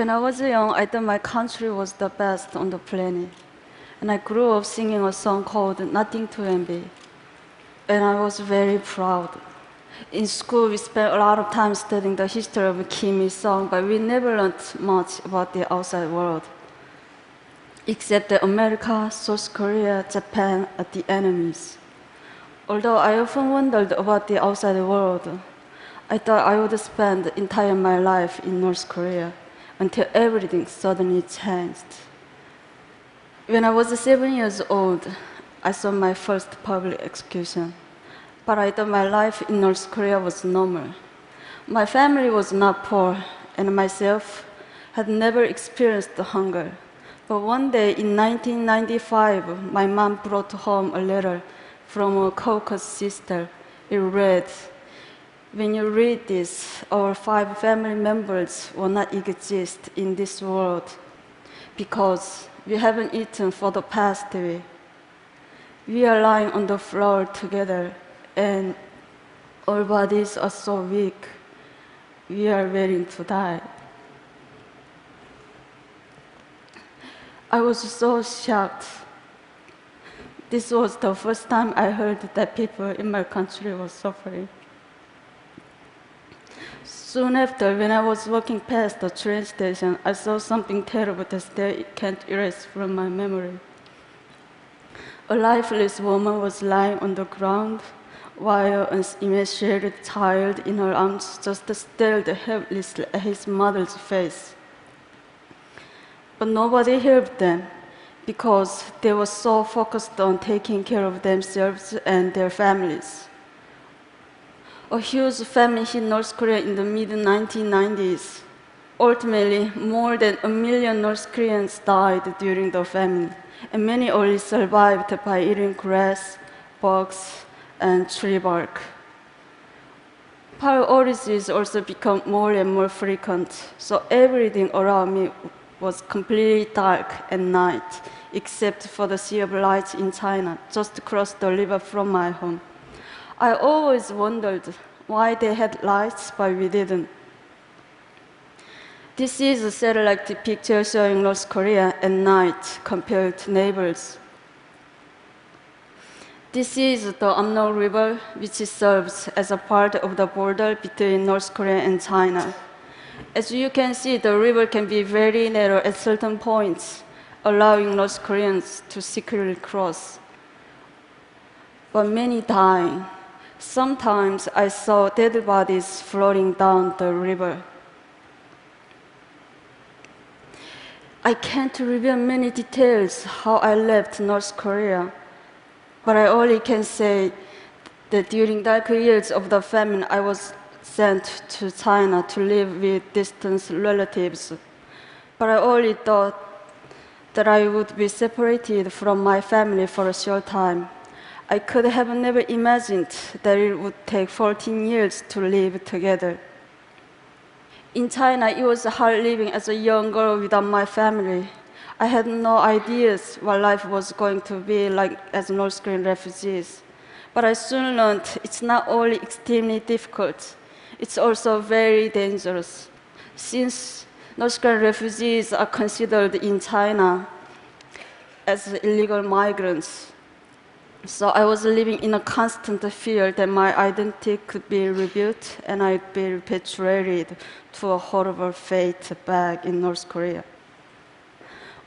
When I was young, I thought my country was the best on the planet. And I grew up singing a song called Nothing to Envy. And I was very proud. In school, we spent a lot of time studying the history of Kim Il-sung, but we never learned much about the outside world. Except that America, South Korea, Japan are the enemies. Although I often wondered about the outside world, I thought I would spend the entire my life in North Korea until everything suddenly changed. When I was 7 years old, I saw my first public execution. But I thought my life in North Korea was normal. My family was not poor, and myself had never experienced hunger. But one day in 1995, my mom brought home a letter from a Caucasus sister. It read, "When you read this, our 5 family members will not exist in this world because we haven't eaten for the past week. We are lying on the floor together, and our bodies are so weak. We are waiting to die." I was so shocked. This was the first time I heard that people in my country were suffering. Soon after, when I was walking past the train station, I saw something terrible that I can't erase from my memory. A lifeless woman was lying on the ground, while an emaciated child in her arms just stared helplessly at his mother's face. But nobody helped them because they were so focused on taking care of themselves and their families. A huge famine hit North Korea in the mid-1990s. Ultimately, more than 1 million North Koreans died during the famine, and many only survived by eating grass, bugs, and tree bark. Power outages also become more and more frequent, so everything around me was completely dark at night, except for the Sea of Lights in China, just across the river from my home. I always wondered why they had lights, but we didn't. This is a satellite picture showing North Korea at night compared to neighbors. This is the Amno River, which serves as a part of the border between North Korea and China. As you can see, the river can be very narrow at certain points, allowing North Koreans to secretly cross. But many dying. Sometimes I saw dead bodies floating down the river. I can't reveal many details how I left North Korea, but I only can say that during darker years of the famine, I was sent to China to live with distant relatives. But I only thought that I would be separated from my family for a short time. I could have never imagined that it would take 14 years to live together. In China, it was hard living as a young girl without my family. I had no ideas what life was going to be like as North Korean refugees. But I soon learned it's not only extremely difficult, it's also very dangerous. Since North Korean refugees are considered in China as illegal migrants, so I was living in a constant fear that my identity could be revealed and I'd be repatriated to a horrible fate back in North Korea.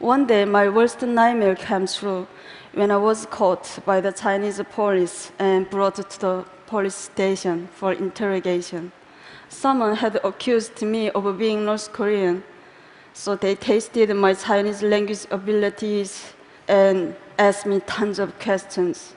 One day, my worst nightmare came true when I was caught by the Chinese police and brought to the police station for interrogation. Someone had accused me of being North Korean, so they tested my Chinese language abilities and asked me tons of questions.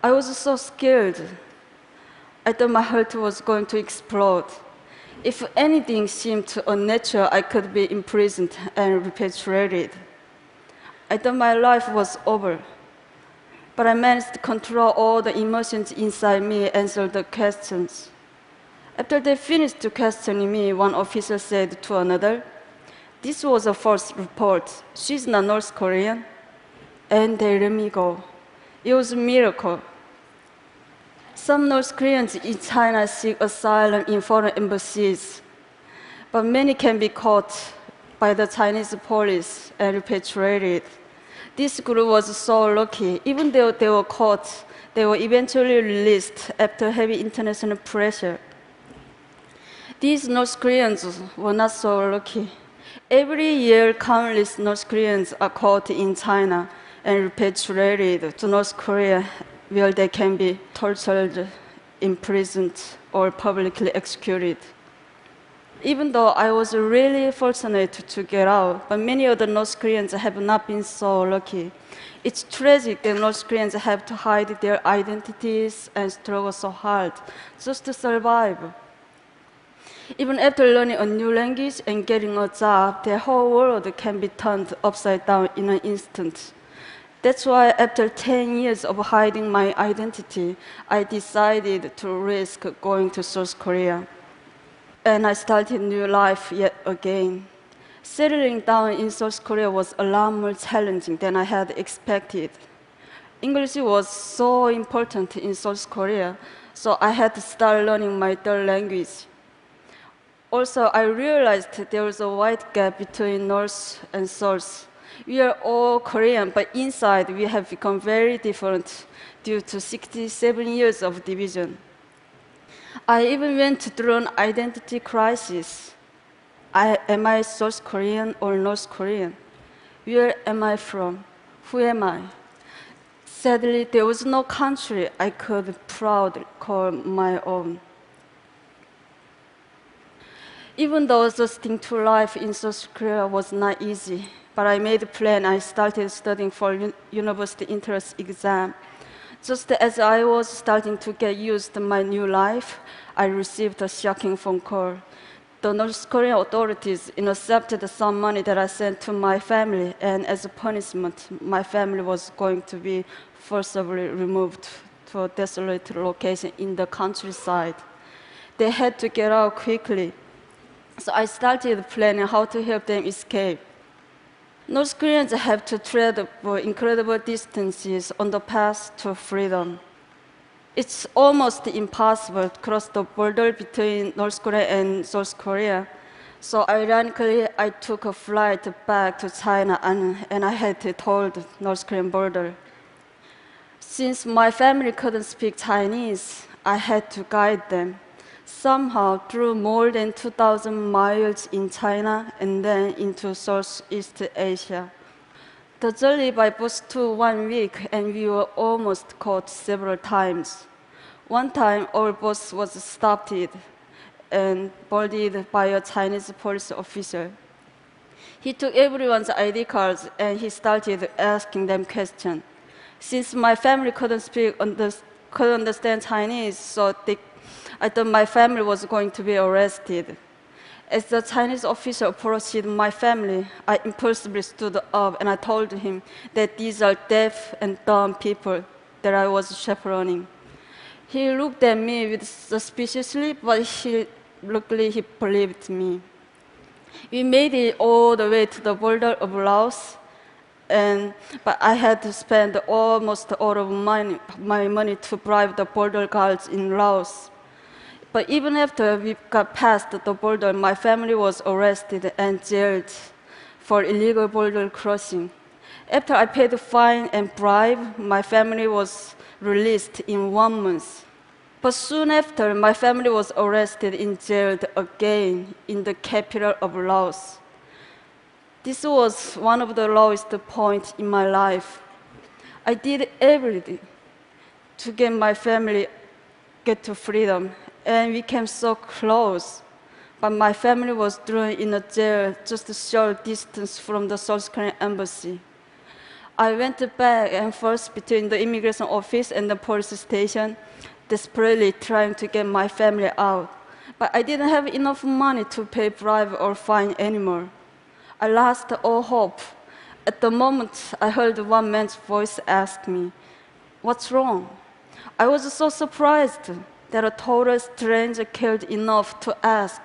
I was so scared. I thought my heart was going to explode. If anything seemed unnatural, I could be imprisoned and repatriated. I thought my life was over. But I managed to control all the emotions inside me and answer the questions. After they finished questioning me, one officer said to another, "This was a false report. She's not North Korean." And they let me go. It was a miracle. Some North Koreans in China seek asylum in foreign embassies, but many can be caught by the Chinese police and repatriated. This group was so lucky. Even though they were caught, they were eventually released after heavy international pressure. These North Koreans were not so lucky. Every year, countless North Koreans are caught in China and repatriated to North Korea, where they can be tortured, imprisoned, or publicly executed. Even though I was really fortunate to get out, but many other North Koreans have not been so lucky. It's tragic that North Koreans have to hide their identities and struggle so hard just to survive. Even after learning a new language and getting a job, their whole world can be turned upside down in an instant. That's why after 10 years of hiding my identity, I decided to risk going to South Korea. And I started a new life yet again. Settling down in South Korea was a lot more challenging than I had expected. English was so important in South Korea, so I had to start learning my third language. Also, I realized there was a wide gap between North and South. We are all Korean, but inside we have become very different due to 67 years of division. I even went through an identity crisis. Am I South Korean or North Korean? Where am I from? Who am I? Sadly, there was no country I could proudly call my own. Even though adjusting to life in South Korea was not easy, but I made a plan. I started studying for university entrance exam. Just as I was starting to get used to my new life, I received a shocking phone call. The North Korean authorities intercepted some money that I sent to my family, and as a punishment, my family was going to be forcibly removed to a desolate location in the countryside. They had to get out quickly, so I started planning how to help them escape. North Koreans have to travel incredible distances on the path to freedom. It's almost impossible to cross the border between North Korea and South Korea. So ironically, I took a flight back to China and I had to told the North Korean border. Since my family couldn't speak Chinese, I had to guide them. Somehow, through more than 2,000 miles in China and then into Southeast Asia. The journey by bus took 1 week, and we were almost caught several times. One time, our bus was stopped and boarded by a Chinese police officer. He took everyone's ID cards and he started asking them questions. Since my family couldn't understand Chinese, so I thought my family was going to be arrested. As the Chinese officer approached my family, I impulsively stood up and I told him that these are deaf and dumb people that I was chaperoning. He looked at me with suspiciously, but luckily he believed me. We made it all the way to the border of Laos, but I had to spend almost all of my money to bribe the border guards in Laos. But even after we got past the border, my family was arrested and jailed for illegal border crossing. After I paid the fine and bribe, my family was released in 1 month. But soon after, my family was arrested and jailed again in the capital of Laos. This was one of the lowest points in my life. I did everything to get my family to freedom, and we came so close. But my family was thrown in a jail just a short distance from the South Korean embassy. I went back and forth between the immigration office and the police station, desperately trying to get my family out. But I didn't have enough money to pay bribe or fine anymore. I lost all hope. At the moment, I heard one man's voice ask me, "What's wrong?" I was so surprised that a total stranger cared enough to ask.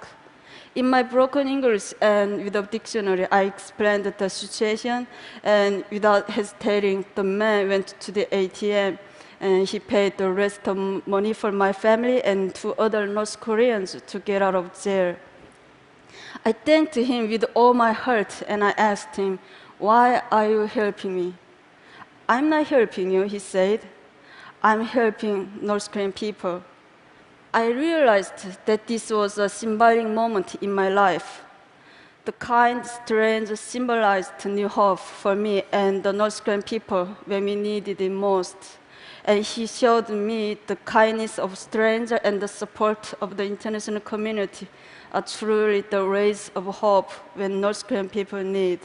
In my broken English and with a dictionary, I explained the situation, and without hesitating, the man went to the ATM and he paid the rest of money for my family and 2 other North Koreans to get out of jail. I thanked him with all my heart and I asked him, "Why are you helping me?" "I'm not helping you," he said. "I'm helping North Korean people." I realized that this was a symbolic moment in my life. The kind strange symbolized new hope for me and the North Korean people when we needed it most. And he showed me the kindness of strangers and the support of the international community are truly the rays of hope when North Korean people need.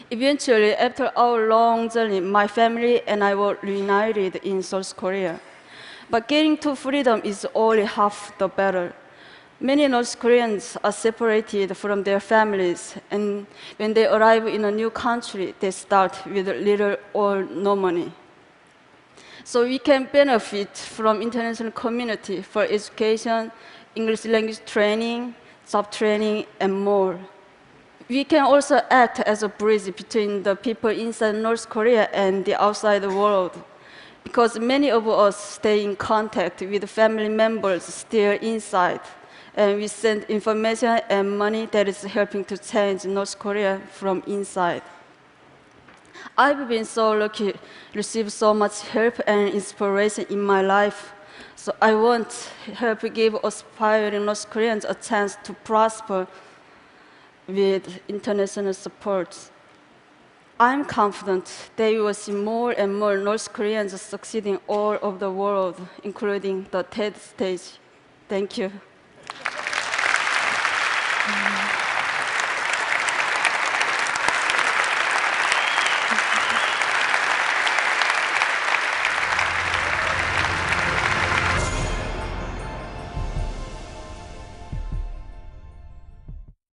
Eventually, after our long journey, my family and I were reunited in South Korea. But getting to freedom is only half the battle. Many North Koreans are separated from their families, and when they arrive in a new country, they start with little or no money. So we can benefit from international community for education, English language training, job training, and more. We can also act as a bridge between the people inside North Korea and the outside world, because many of us stay in contact with family members still inside, and we send information and money that is helping to change North Korea from inside. I've been so lucky to receive so much help and inspiration in my life. So I want to help give aspiring North Koreans a chance to prosper with international support. I'm confident that we will see more and more North Koreans succeeding all over the world, including the TED stage. Thank you.